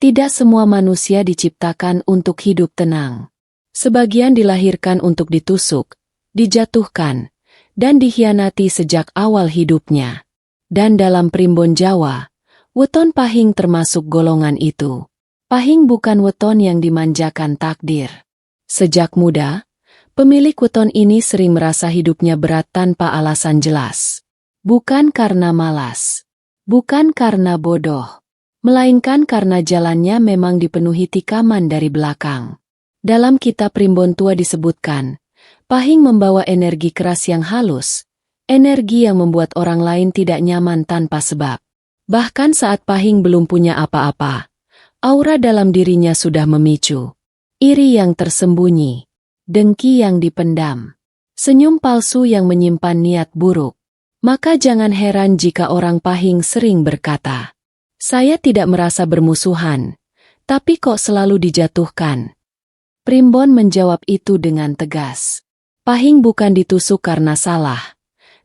Tidak semua manusia diciptakan untuk hidup tenang. Sebagian dilahirkan untuk ditusuk, dijatuhkan, dan dikhianati sejak awal hidupnya. Dan dalam primbon Jawa, weton Pahing termasuk golongan itu. Pahing bukan weton yang dimanjakan takdir. Sejak muda, pemilik weton ini sering merasa hidupnya berat tanpa alasan jelas. Bukan karena malas, bukan karena bodoh, melainkan karena jalannya memang dipenuhi tikaman dari belakang. Dalam kitab Primbon Tua disebutkan, Pahing membawa energi keras yang halus, energi yang membuat orang lain tidak nyaman tanpa sebab. Bahkan saat Pahing belum punya apa-apa, aura dalam dirinya sudah memicu. Iri yang tersembunyi, dengki yang dipendam, senyum palsu yang menyimpan niat buruk. Maka jangan heran jika orang Pahing sering berkata, "Saya tidak merasa bermusuhan, tapi kok selalu dijatuhkan?" Primbon menjawab itu dengan tegas. Pahing bukan ditusuk karena salah,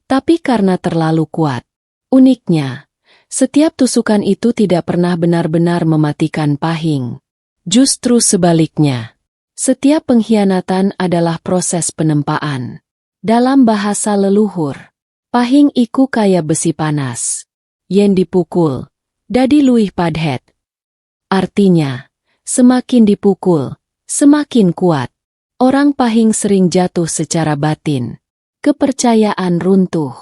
tapi karena terlalu kuat. Uniknya, setiap tusukan itu tidak pernah benar-benar mematikan Pahing. Justru sebaliknya, setiap pengkhianatan adalah proses penempaan. Dalam bahasa leluhur, Pahing iku kaya besi panas. Yen dipukul, dadi luwih padhet. Artinya, semakin dipukul, semakin kuat. Orang Pahing sering jatuh secara batin. Kepercayaan runtuh.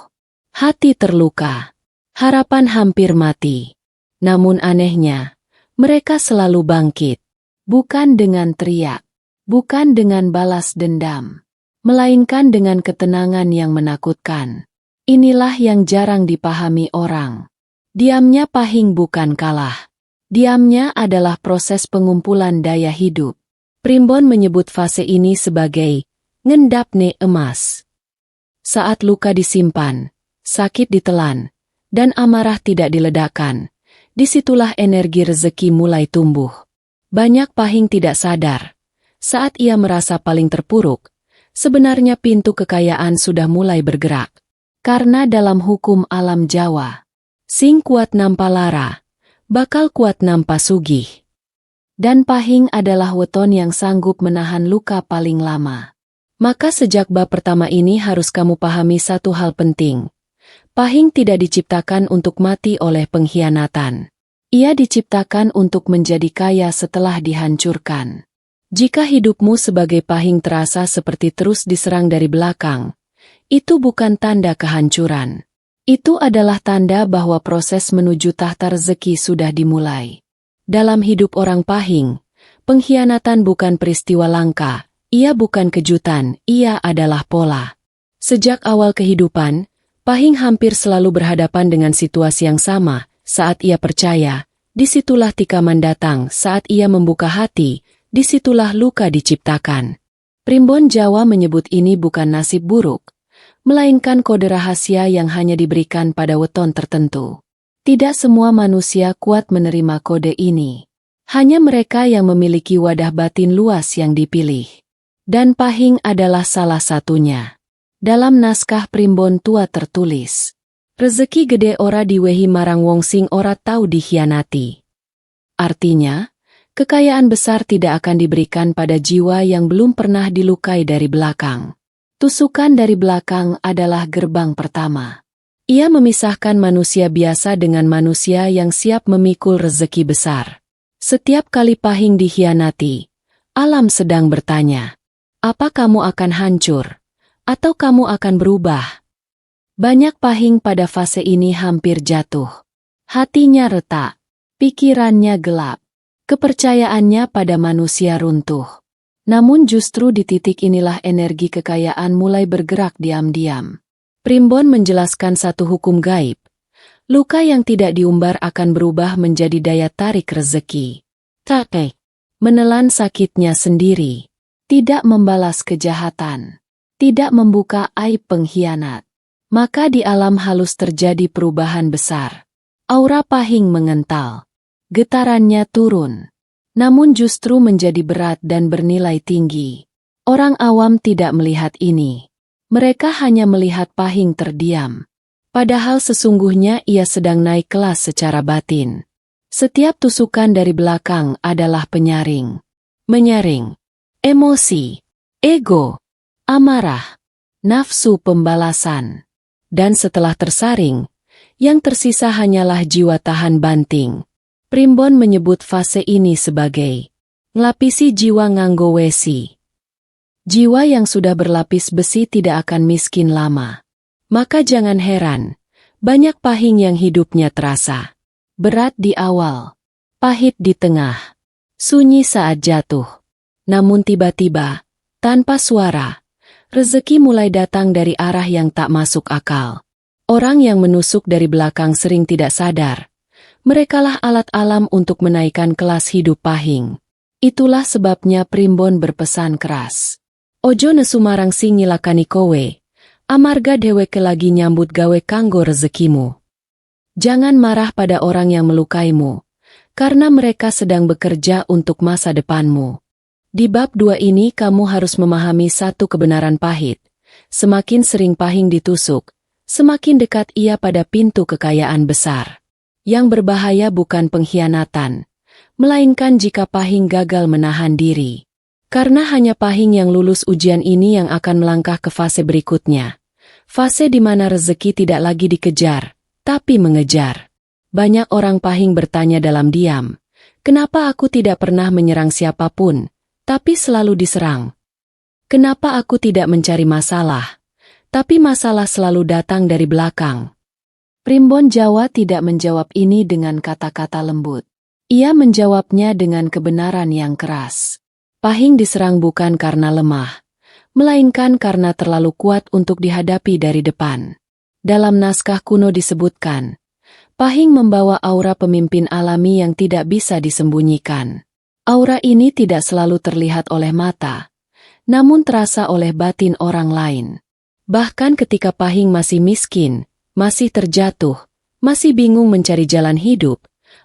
Hati terluka. Harapan hampir mati. Namun anehnya, mereka selalu bangkit. Bukan dengan teriak. Bukan dengan balas dendam. Melainkan dengan ketenangan yang menakutkan. Inilah yang jarang dipahami orang. Diamnya Pahing bukan kalah. Diamnya adalah proses pengumpulan daya hidup. Primbon menyebut fase ini sebagai ngendapne emas. Saat luka disimpan, sakit ditelan, dan amarah tidak diledakkan, disitulah energi rezeki mulai tumbuh. Banyak Pahing tidak sadar. Saat ia merasa paling terpuruk, sebenarnya pintu kekayaan sudah mulai bergerak. Karena dalam hukum alam Jawa, sing kuat nampa lara, bakal kuat nampa sugih. Dan Pahing adalah weton yang sanggup menahan luka paling lama. Maka sejak bab pertama ini harus kamu pahami satu hal penting. Pahing tidak diciptakan untuk mati oleh pengkhianatan. Ia diciptakan untuk menjadi kaya setelah dihancurkan. Jika hidupmu sebagai Pahing terasa seperti terus diserang dari belakang, itu bukan tanda kehancuran. Itu adalah tanda bahwa proses menuju tahta rezeki sudah dimulai. Dalam hidup orang Pahing, pengkhianatan bukan peristiwa langka, ia bukan kejutan, ia adalah pola. Sejak awal kehidupan, Pahing hampir selalu berhadapan dengan situasi yang sama. Saat ia percaya, disitulah tikaman datang. Saat ia membuka hati, disitulah luka diciptakan. Primbon Jawa menyebut ini bukan nasib buruk, melainkan kode rahasia yang hanya diberikan pada weton tertentu. Tidak semua manusia kuat menerima kode ini. Hanya mereka yang memiliki wadah batin luas yang dipilih. Dan Pahing adalah salah satunya. Dalam naskah Primbon Tua tertulis, rezeki gede ora diwehi marang wong sing ora tau dikhianati. Artinya, kekayaan besar tidak akan diberikan pada jiwa yang belum pernah dilukai dari belakang. Tusukan dari belakang adalah gerbang pertama. Ia memisahkan manusia biasa dengan manusia yang siap memikul rezeki besar. Setiap kali Pahing dikhianati, alam sedang bertanya, apa kamu akan hancur? Atau kamu akan berubah? Banyak Pahing pada fase ini hampir jatuh. Hatinya retak, pikirannya gelap, kepercayaannya pada manusia runtuh. Namun justru di titik inilah energi kekayaan mulai bergerak diam-diam. Primbon menjelaskan satu hukum gaib. Luka yang tidak diumbar akan berubah menjadi daya tarik rezeki. Tapi, menelan sakitnya sendiri. Tidak membalas kejahatan. Tidak membuka aib pengkhianat. Maka di alam halus terjadi perubahan besar. Aura Pahing mengental. Getarannya turun. Namun justru menjadi berat dan bernilai tinggi. Orang awam tidak melihat ini. Mereka hanya melihat Pahing terdiam. Padahal sesungguhnya ia sedang naik kelas secara batin. Setiap tusukan dari belakang adalah penyaring. Menyaring. Emosi. Ego. Amarah. Nafsu pembalasan. Dan setelah tersaring, yang tersisa hanyalah jiwa tahan banting. Primbon menyebut fase ini sebagai ngelapisi jiwa nganggo wesi. Jiwa yang sudah berlapis besi tidak akan miskin lama. Maka jangan heran, banyak pahing yang hidupnya terasa berat di awal, pahit di tengah, sunyi saat jatuh. Namun tiba-tiba, tanpa suara, rezeki mulai datang dari arah yang tak masuk akal. Orang yang menusuk dari belakang sering tidak sadar. Merekalah alat alam untuk menaikkan kelas hidup pahing. Itulah sebabnya Primbon berpesan keras. Ojo nesu marang sing nyilakani kowe. Amarga dheweke lagi nyambut gawe kanggo rezekimu. Jangan marah pada orang yang melukaimu, karena mereka sedang bekerja untuk masa depanmu. Di bab 2 ini kamu harus memahami satu kebenaran pahit. Semakin sering pahing ditusuk, semakin dekat ia pada pintu kekayaan besar. Yang berbahaya bukan pengkhianatan, melainkan jika pahing gagal menahan diri. Karena hanya pahing yang lulus ujian ini yang akan melangkah ke fase berikutnya. Fase di mana rezeki tidak lagi dikejar, tapi mengejar. Banyak orang pahing bertanya dalam diam, kenapa aku tidak pernah menyerang siapapun, tapi selalu diserang? Kenapa aku tidak mencari masalah, tapi masalah selalu datang dari belakang? Primbon Jawa tidak menjawab ini dengan kata-kata lembut. Ia menjawabnya dengan kebenaran yang keras. Pahing diserang bukan karena lemah, melainkan karena terlalu kuat untuk dihadapi dari depan. Dalam naskah kuno disebutkan, pahing membawa aura pemimpin alami yang tidak bisa disembunyikan. Aura ini tidak selalu terlihat oleh mata, namun terasa oleh batin orang lain. Bahkan ketika pahing masih miskin, masih terjatuh, masih bingung mencari jalan hidup,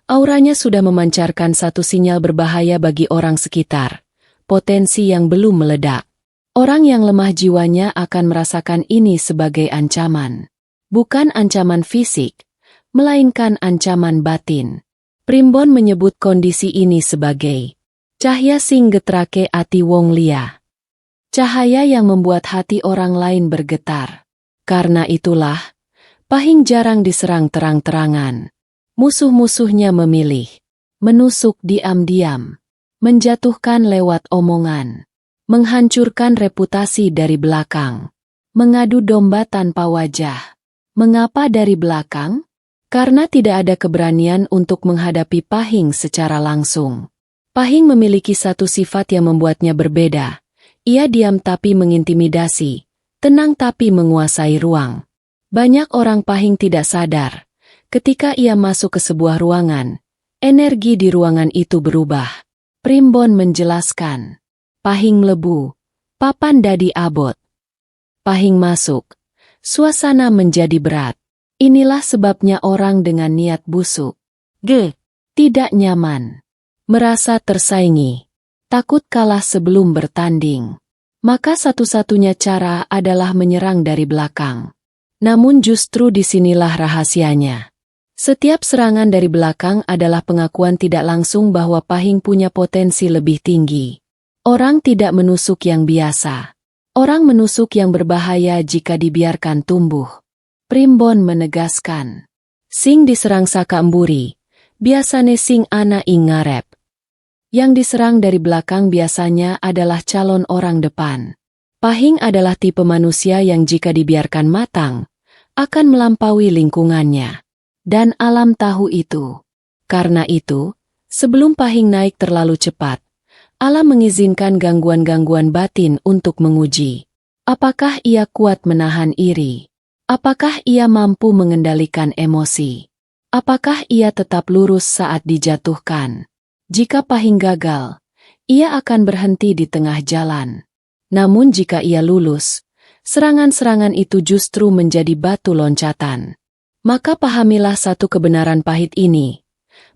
auranya sudah memancarkan satu sinyal berbahaya bagi orang sekitar. Potensi yang belum meledak. Orang yang lemah jiwanya akan merasakan ini sebagai ancaman. Bukan ancaman fisik, melainkan ancaman batin. Primbon menyebut kondisi ini sebagai cahya sing getrake ati wong liya. Cahaya yang membuat hati orang lain bergetar. Karena itulah, pahing jarang diserang terang-terangan. Musuh-musuhnya memilih menusuk diam-diam. Menjatuhkan lewat omongan, menghancurkan reputasi dari belakang, mengadu domba tanpa wajah. Mengapa dari belakang? Karena tidak ada keberanian untuk menghadapi pahing secara langsung. Pahing memiliki satu sifat yang membuatnya berbeda. Ia diam tapi mengintimidasi, tenang tapi menguasai ruang. Banyak orang pahing tidak sadar. Ketika ia masuk ke sebuah ruangan, energi di ruangan itu berubah. Primbon menjelaskan, pahing melebu, papan dadi abot. Pahing masuk, suasana menjadi berat. Inilah sebabnya orang dengan niat busuk, tidak nyaman, merasa tersaingi, takut kalah sebelum bertanding. Maka satu-satunya cara adalah menyerang dari belakang. Namun justru disinilah rahasianya. Setiap serangan dari belakang adalah pengakuan tidak langsung bahwa pahing punya potensi lebih tinggi. Orang tidak menusuk yang biasa. Orang menusuk yang berbahaya jika dibiarkan tumbuh. Primbon menegaskan. Sing diserang saka emburi, biasane sing ana ing ngarep. Yang diserang dari belakang biasanya adalah calon orang depan. Pahing adalah tipe manusia yang jika dibiarkan matang, akan melampaui lingkungannya. Dan alam tahu itu. Karena itu, sebelum pahing naik terlalu cepat, alam mengizinkan gangguan-gangguan batin untuk menguji. Apakah ia kuat menahan iri? Apakah ia mampu mengendalikan emosi? Apakah ia tetap lurus saat dijatuhkan? Jika pahing gagal, ia akan berhenti di tengah jalan. Namun jika ia lulus, serangan-serangan itu justru menjadi batu loncatan. Maka pahamilah satu kebenaran pahit ini.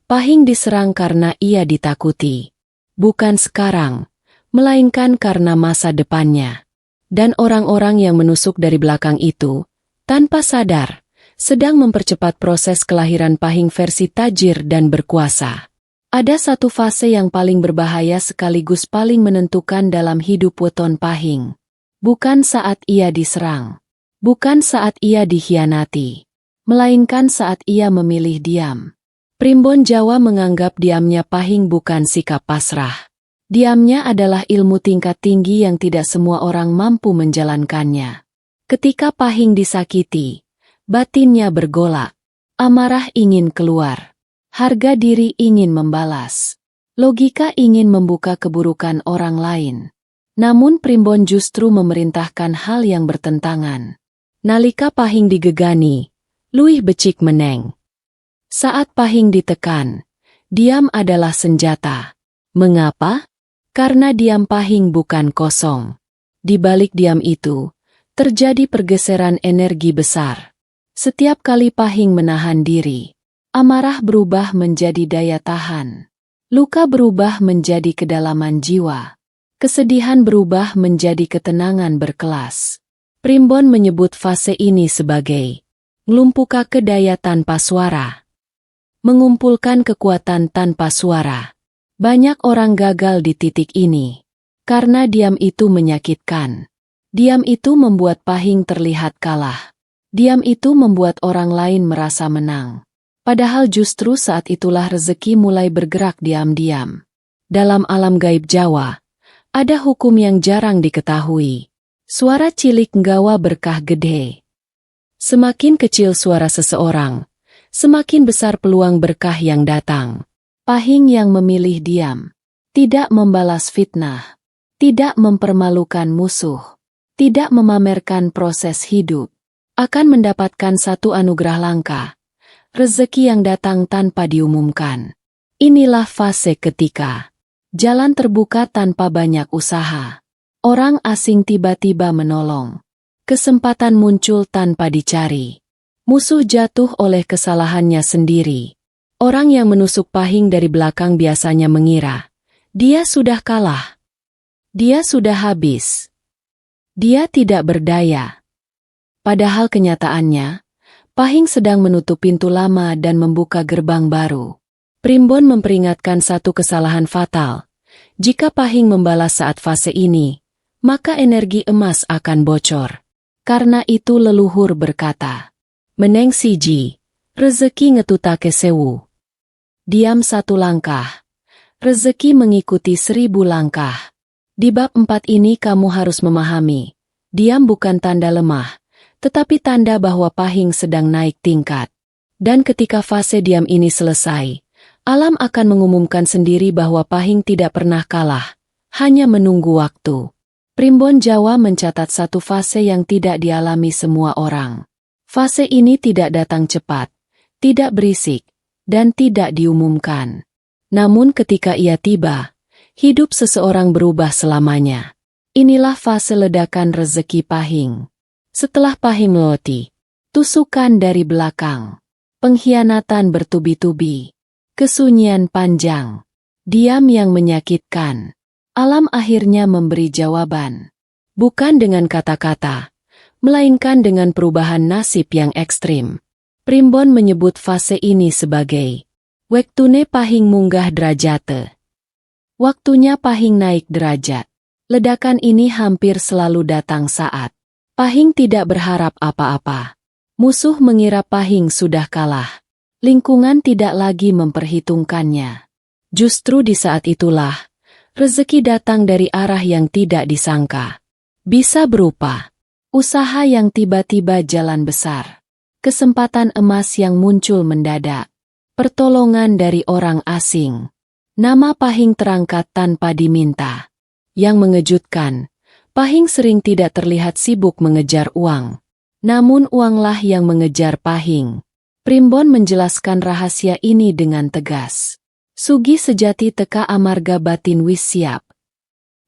Pahing diserang karena ia ditakuti. Bukan sekarang, melainkan karena masa depannya. Dan orang-orang yang menusuk dari belakang itu, tanpa sadar, sedang mempercepat proses kelahiran Pahing versi tajir dan berkuasa. Ada satu fase yang paling berbahaya sekaligus paling menentukan dalam hidup weton Pahing. Bukan saat ia diserang. Bukan saat ia dikhianati. Melainkan saat ia memilih diam. Primbon Jawa menganggap diamnya Pahing bukan sikap pasrah. Diamnya adalah ilmu tingkat tinggi yang tidak semua orang mampu menjalankannya. Ketika Pahing disakiti, batinnya bergolak. Amarah ingin keluar. Harga diri ingin membalas. Logika ingin membuka keburukan orang lain. Namun Primbon justru memerintahkan hal yang bertentangan. Nalika Pahing digegani, luwih becik meneng. Saat Pahing ditekan, diam adalah senjata. Mengapa? Karena diam Pahing bukan kosong. Di balik diam itu, terjadi pergeseran energi besar. Setiap kali Pahing menahan diri, amarah berubah menjadi daya tahan. Luka berubah menjadi kedalaman jiwa. Kesedihan berubah menjadi ketenangan berkelas. Primbon menyebut fase ini sebagai ngelumpuka kedaya tanpa suara. Mengumpulkan kekuatan tanpa suara. Banyak orang gagal di titik ini. Karena diam itu menyakitkan. Diam itu membuat Pahing terlihat kalah. Diam itu membuat orang lain merasa menang. Padahal justru saat itulah rezeki mulai bergerak diam-diam. Dalam alam gaib Jawa, ada hukum yang jarang diketahui. Suara cilik nggawa berkah gede. Semakin kecil suara seseorang, semakin besar peluang berkah yang datang. Pahing yang memilih diam, tidak membalas fitnah, tidak mempermalukan musuh, tidak memamerkan proses hidup, akan mendapatkan satu anugerah langka, rezeki yang datang tanpa diumumkan. Inilah fase ketika jalan terbuka tanpa banyak usaha. Orang asing tiba-tiba menolong. Kesempatan muncul tanpa dicari. Musuh jatuh oleh kesalahannya sendiri. Orang yang menusuk Pahing dari belakang biasanya mengira, dia sudah kalah. Dia sudah habis. Dia tidak berdaya. Padahal kenyataannya, Pahing sedang menutup pintu lama dan membuka gerbang baru. Primbon memperingatkan satu kesalahan fatal. Jika Pahing membalas saat fase ini, maka energi emas akan bocor. Karena itu leluhur berkata, meneng siji, rezeki ngetutake sewu. Diam satu langkah, rezeki mengikuti 1000 langkah. Di bab 4 ini kamu harus memahami, diam bukan tanda lemah, tetapi tanda bahwa Pahing sedang naik tingkat. Dan ketika fase diam ini selesai, alam akan mengumumkan sendiri bahwa Pahing tidak pernah kalah, hanya menunggu waktu. Primbon Jawa mencatat satu fase yang tidak dialami semua orang. Fase ini tidak datang cepat, tidak berisik, dan tidak diumumkan. Namun ketika ia tiba, hidup seseorang berubah selamanya. Inilah fase ledakan rezeki Pahing. Setelah Pahing meloti, tusukan dari belakang, pengkhianatan bertubi-tubi, kesunyian panjang, diam yang menyakitkan. Alam akhirnya memberi jawaban. Bukan dengan kata-kata, melainkan dengan perubahan nasib yang ekstrim. Primbon menyebut fase ini sebagai wektune Pahing munggah derajate. Waktunya Pahing naik derajat. Ledakan ini hampir selalu datang saat Pahing tidak berharap apa-apa. Musuh mengira Pahing sudah kalah. Lingkungan tidak lagi memperhitungkannya. Justru di saat itulah rezeki datang dari arah yang tidak disangka. Bisa berupa usaha yang tiba-tiba jalan besar, kesempatan emas yang muncul mendadak, pertolongan dari orang asing. Nama Pahing terangkat tanpa diminta. Yang mengejutkan, Pahing sering tidak terlihat sibuk mengejar uang. Namun uanglah yang mengejar Pahing. Primbon menjelaskan rahasia ini dengan tegas. Sugi sejati teka amarga batin wis siap.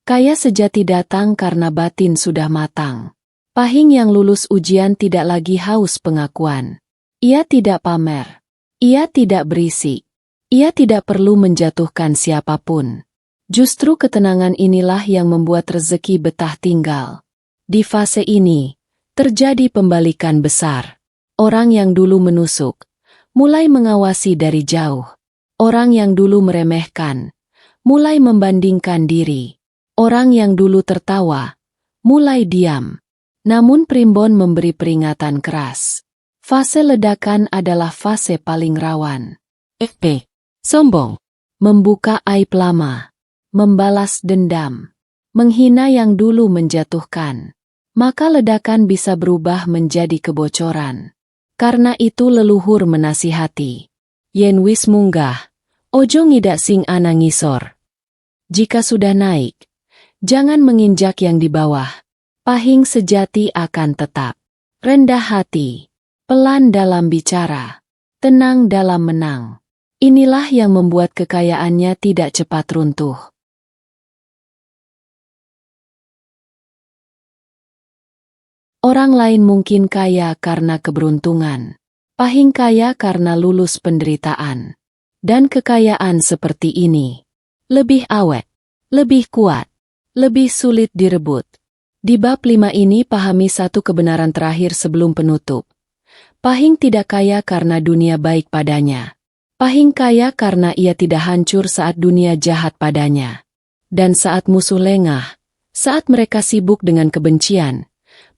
Kaya sejati datang karena batin sudah matang. Pahing yang lulus ujian tidak lagi haus pengakuan. Ia tidak pamer. Ia tidak berisik. Ia tidak perlu menjatuhkan siapapun. Justru ketenangan inilah yang membuat rezeki betah tinggal. Di fase ini, terjadi pembalikan besar. Orang yang dulu menusuk, mulai mengawasi dari jauh. Orang yang dulu meremehkan, mulai membandingkan diri. Orang yang dulu tertawa, mulai diam. Namun Primbon memberi peringatan keras. Fase ledakan adalah fase paling rawan. Sombong. Membuka aib lama. Membalas dendam. Menghina yang dulu menjatuhkan. Maka ledakan bisa berubah menjadi kebocoran. Karena itu leluhur menasihati. Yen wis munggah, ojo ngidak sing ana ngisor. Jika sudah naik, jangan menginjak yang di bawah. Pahing sejati akan tetap. Rendah hati. Pelan dalam bicara. Tenang dalam menang. Inilah yang membuat kekayaannya tidak cepat runtuh. Orang lain mungkin kaya karena keberuntungan. Pahing kaya karena lulus penderitaan. Dan kekayaan seperti ini lebih awet, lebih kuat, lebih sulit direbut. Di bab 5 ini pahami satu kebenaran terakhir sebelum penutup. Pahing tidak kaya karena dunia baik padanya. Pahing kaya karena ia tidak hancur saat dunia jahat padanya. Dan saat musuh lengah, saat mereka sibuk dengan kebencian,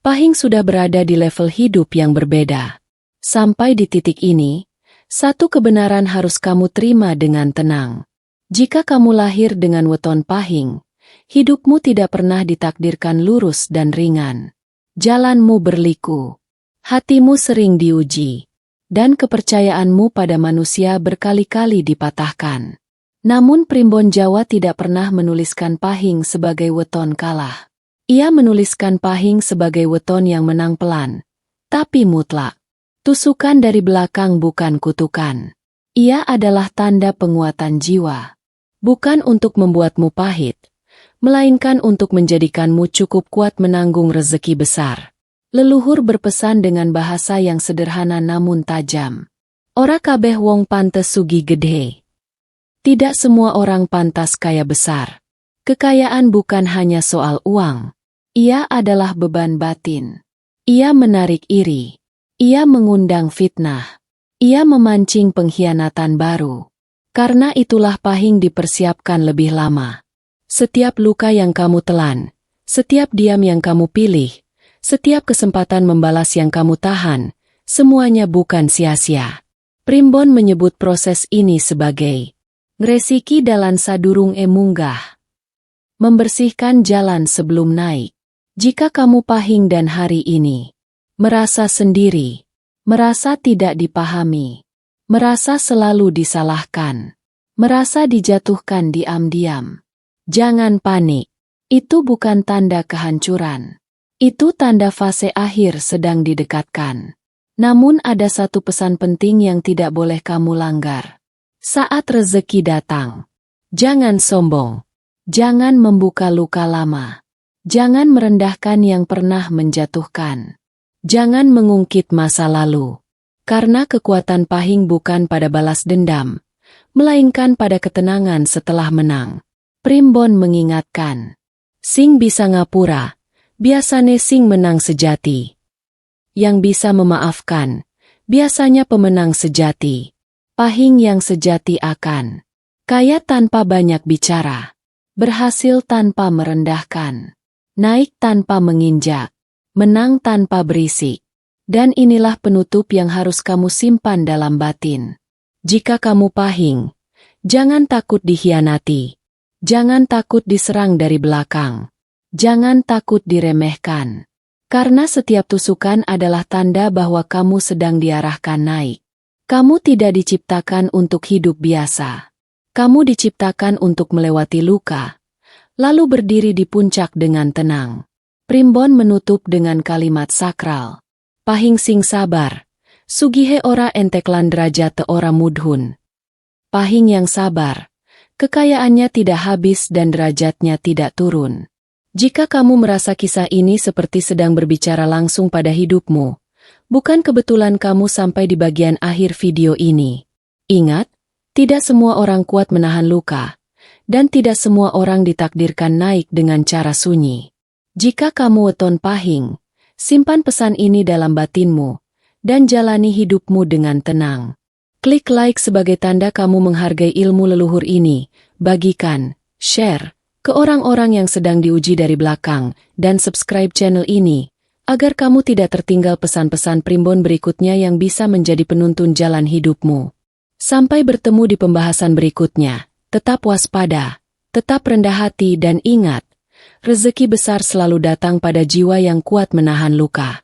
Pahing sudah berada di level hidup yang berbeda. Sampai di titik ini, satu kebenaran harus kamu terima dengan tenang. Jika kamu lahir dengan weton pahing, hidupmu tidak pernah ditakdirkan lurus dan ringan. Jalanmu berliku, hatimu sering diuji, dan kepercayaanmu pada manusia berkali-kali dipatahkan. Namun Primbon Jawa tidak pernah menuliskan pahing sebagai weton kalah. Ia menuliskan pahing sebagai weton yang menang pelan, tapi mutlak. Tusukan dari belakang bukan kutukan. Ia adalah tanda penguatan jiwa. Bukan untuk membuatmu pahit, melainkan untuk menjadikanmu cukup kuat menanggung rezeki besar. Leluhur berpesan dengan bahasa yang sederhana namun tajam. Ora kabeh wong pantes sugih gedhe. Tidak semua orang pantas kaya besar. Kekayaan bukan hanya soal uang. Ia adalah beban batin. Ia menarik iri. Ia mengundang fitnah. Ia memancing pengkhianatan baru. Karena itulah pahing dipersiapkan lebih lama. Setiap luka yang kamu telan, setiap diam yang kamu pilih, setiap kesempatan membalas yang kamu tahan, semuanya bukan sia-sia. Primbon menyebut proses ini sebagai ngresiki dalan sadurung munggah. Membersihkan jalan sebelum naik. Jika kamu pahing dan hari ini merasa sendiri, merasa tidak dipahami, merasa selalu disalahkan, merasa dijatuhkan diam-diam, jangan panik. Itu bukan tanda kehancuran. Itu tanda fase akhir sedang didekatkan. Namun ada satu pesan penting yang tidak boleh kamu langgar. Saat rezeki datang, jangan sombong. Jangan membuka luka lama. Jangan merendahkan yang pernah menjatuhkan. Jangan mengungkit masa lalu. Karena kekuatan pahing bukan pada balas dendam, melainkan pada ketenangan setelah menang. Primbon mengingatkan. Sing bisa ngapura, biasane sing menang sejati. Yang bisa memaafkan, biasanya pemenang sejati. Pahing yang sejati akan kaya tanpa banyak bicara. Berhasil tanpa merendahkan, naik tanpa menginjak, menang tanpa berisik. Dan inilah penutup yang harus kamu simpan dalam batin. Jika kamu pahing, jangan takut dikhianati. Jangan takut diserang dari belakang. Jangan takut diremehkan. Karena setiap tusukan adalah tanda bahwa kamu sedang diarahkan naik. Kamu tidak diciptakan untuk hidup biasa. Kamu diciptakan untuk melewati luka, lalu berdiri di puncak dengan tenang. Primbon menutup dengan kalimat sakral. Pahing sing sabar, sugihe ora enteklan derajat te ora mudhun. Pahing yang sabar, kekayaannya tidak habis dan derajatnya tidak turun. Jika kamu merasa kisah ini seperti sedang berbicara langsung pada hidupmu, bukan kebetulan kamu sampai di bagian akhir video ini. Ingat, tidak semua orang kuat menahan luka, dan tidak semua orang ditakdirkan naik dengan cara sunyi. Jika kamu weton pahing, simpan pesan ini dalam batinmu, dan jalani hidupmu dengan tenang. Klik like sebagai tanda kamu menghargai ilmu leluhur ini, bagikan, share, ke orang-orang yang sedang diuji dari belakang, dan subscribe channel ini, agar kamu tidak tertinggal pesan-pesan primbon berikutnya yang bisa menjadi penuntun jalan hidupmu. Sampai bertemu di pembahasan berikutnya, tetap waspada, tetap rendah hati dan ingat, rezeki besar selalu datang pada jiwa yang kuat menahan luka.